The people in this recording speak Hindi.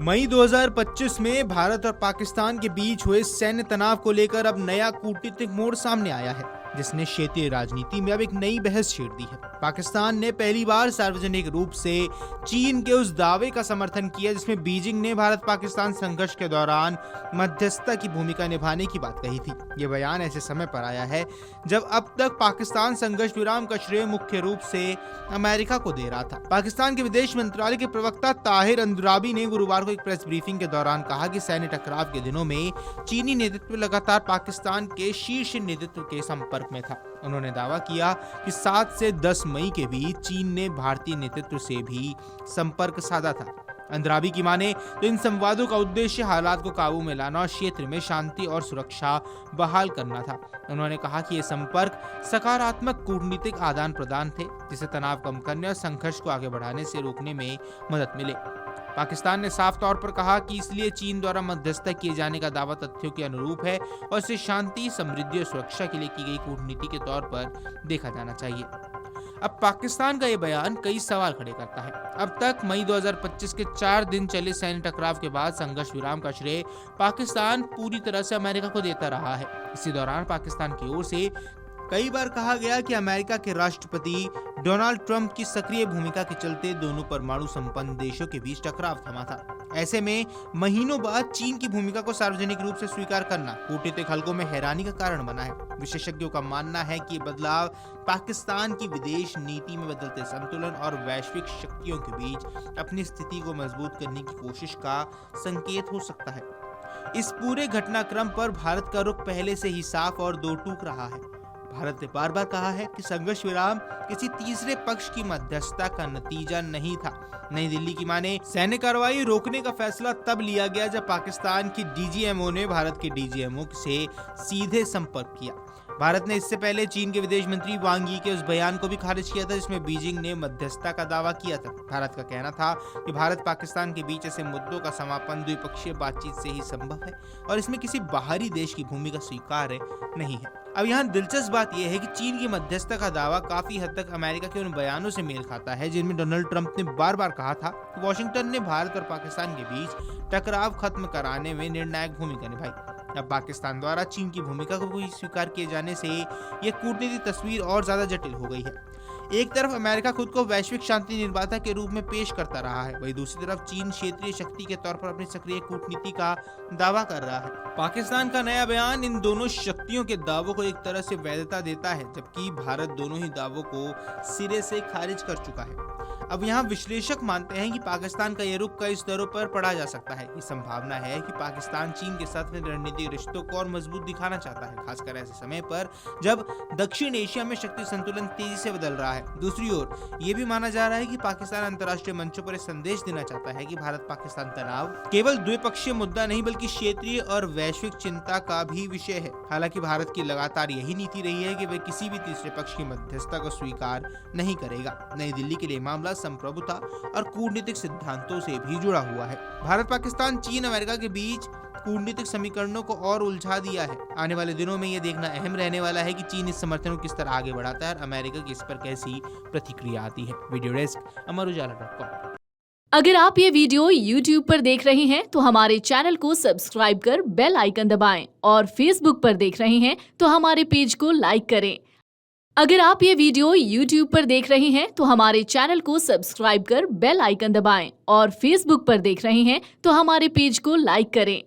मई 2025 में भारत और पाकिस्तान के बीच हुए सैन्य तनाव को लेकर अब नया कूटनीतिक मोड़ सामने आया है, जिसने क्षेत्रीय राजनीति में अब एक नई बहस छेड़ दी है। पाकिस्तान ने पहली बार सार्वजनिक रूप से चीन के उस दावे का समर्थन किया जिसमें बीजिंग ने भारत पाकिस्तान संघर्ष के दौरान मध्यस्थता की भूमिका निभाने की बात कही थी। ये बयान ऐसे समय पर आया है जब अब तक पाकिस्तान संघर्ष विराम का श्रेय मुख्य रूप से अमेरिका को दे रहा था। पाकिस्तान के विदेश मंत्रालय के प्रवक्ता ताहिर अंद्राबी ने गुरुवार को एक प्रेस ब्रीफिंग के दौरान कहा कि सैन्य टकराव के दिनों में चीनी नेतृत्व लगातार पाकिस्तान के शीर्ष नेतृत्व के संपर्क में था। उन्होंने दावा किया कि 7 से 10 मई के बीच चीन ने भारतीय नेतृत्व से भी संपर्क साधा था। अंद्राबी की माने तो इन संवादों का उद्देश्य हालात को काबू में लाना और क्षेत्र में शांति और सुरक्षा बहाल करना था। उन्होंने कहा कि ये संपर्क सकारात्मक कूटनीतिक आदान प्रदान थे, जिससे तनाव कम करने और संघर्ष को आगे बढ़ाने से रोकने में मदद मिले। पाकिस्तान ने साफ तौर पर कहा कि इसलिए चीन द्वारा मध्यस्थता किए जाने का दावा तथ्यों के अनुरूप है और इसे शांति, समृद्धि और सुरक्षा के लिए की गई कूटनीति के तौर पर देखा जाना चाहिए। अब पाकिस्तान का ये बयान कई सवाल खड़े करता है। अब तक मई 2025 के 4 दिन चले सैन्य टकराव के बाद संघर्ष विराम का श्रेय पाकिस्तान पूरी तरह से अमेरिका को देता रहा है। इसी दौरान पाकिस्तान की ओर से कई बार कहा गया कि अमेरिका के राष्ट्रपति डोनाल्ड ट्रंप की सक्रिय भूमिका के चलते दोनों परमाणु संपन्न देशों के बीच टकराव थमा था। ऐसे में महीनों बाद चीन की भूमिका को सार्वजनिक रूप से स्वीकार करना कूटनीतिक हलकों में हैरानी का कारण बना है। विशेषज्ञों का मानना है कि ये बदलाव पाकिस्तान की विदेश नीति में बदलते संतुलन और वैश्विक शक्तियों के बीच अपनी स्थिति को मजबूत करने की कोशिश का संकेत हो सकता है। इस पूरे घटनाक्रम पर भारत का रुख पहले से ही साफ और दो टूक रहा है। भारत ने बार बार कहा है कि संघर्ष विराम किसी तीसरे पक्ष की मध्यस्थता का नतीजा नहीं था। नई दिल्ली की माने सैन्य कार्रवाई रोकने का फैसला तब लिया गया जब पाकिस्तान की डीजीएमओ ने भारत के डीजीएमओ से सीधे संपर्क किया। भारत ने इससे पहले चीन के विदेश मंत्री वांग यी के उस बयान को भी खारिज किया था जिसमें बीजिंग ने मध्यस्थता का दावा किया था। भारत का कहना था कि भारत पाकिस्तान के बीच ऐसे मुद्दों का समापन द्विपक्षीय बातचीत से ही संभव है और इसमें किसी बाहरी देश की भूमिका स्वीकार्य नहीं है। अब यहाँ दिलचस्प बात यह है कि चीन की मध्यस्थता का दावा काफी हद तक अमेरिका के उन बयानों से मेल खाता है जिनमें डोनाल्ड ट्रंप ने बार बार कहा था कि वॉशिंगटन ने भारत और पाकिस्तान के बीच टकराव खत्म कराने में निर्णायक भूमिका निभाई। अब पाकिस्तान द्वारा चीन की भूमिका को भी स्वीकार किए जाने से यह कूटनीतिक तस्वीर और ज्यादा जटिल हो गई है। एक तरफ अमेरिका खुद को वैश्विक शांति निर्माता के रूप में पेश करता रहा है, वहीं दूसरी तरफ चीन क्षेत्रीय शक्ति के तौर पर अपनी सक्रिय कूटनीति का दावा कर रहा है। पाकिस्तान का नया बयान इन दोनों शक्तियों के दावों को एक तरह से वैधता देता है, जबकि भारत दोनों ही दावों को सिरे से खारिज कर चुका है। अब यहाँ विश्लेषक मानते हैं कि पाकिस्तान का यह रुख कई स्तरों पर पढ़ा जा सकता है। ये संभावना है कि पाकिस्तान चीन के साथ अपने रणनीतिक रिश्तों को और मजबूत दिखाना चाहता है, खासकर ऐसे समय पर जब दक्षिण एशिया में शक्ति संतुलन तेजी से बदल रहा है। दूसरी ओर ये भी माना जा रहा है कि पाकिस्तान अंतर्राष्ट्रीय मंचों पर संदेश देना चाहता है कि भारत पाकिस्तान तनाव केवल द्विपक्षीय मुद्दा नहीं बल्कि क्षेत्रीय और वैश्विक चिंता का भी विषय है। हालांकि भारत की लगातार यही नीति रही है कि वह किसी भी तीसरे पक्ष की मध्यस्थता को स्वीकार नहीं करेगा। नई दिल्ली के लिए मामला संप्रभुता और कूटनीतिक सिद्धांतों से भी जुड़ा हुआ है। भारत, पाकिस्तान, चीन, अमेरिका के बीच कूटनीतिक समीकरणों को और उलझा दिया है। आने वाले दिनों में यह देखना अहम रहने वाला है कि चीन इस समर्थन को किस तरह आगे बढ़ाता है और अमेरिका की इस पर कैसी प्रतिक्रिया आती है। वीडियो डेस्क अमरुजाला.com। अगर आप ये वीडियो YouTube पर देख रहे हैं तो हमारे चैनल को सब्सक्राइब कर बेल आइकन दबाएं और Facebook पर देख रहे हैं तो हमारे पेज को लाइक करें। अगर आप ये वीडियो YouTube पर देख रहे हैं तो हमारे चैनल को सब्सक्राइब कर बेल आइकन दबाएं और Facebook पर देख रहे हैं तो हमारे पेज को लाइक करें।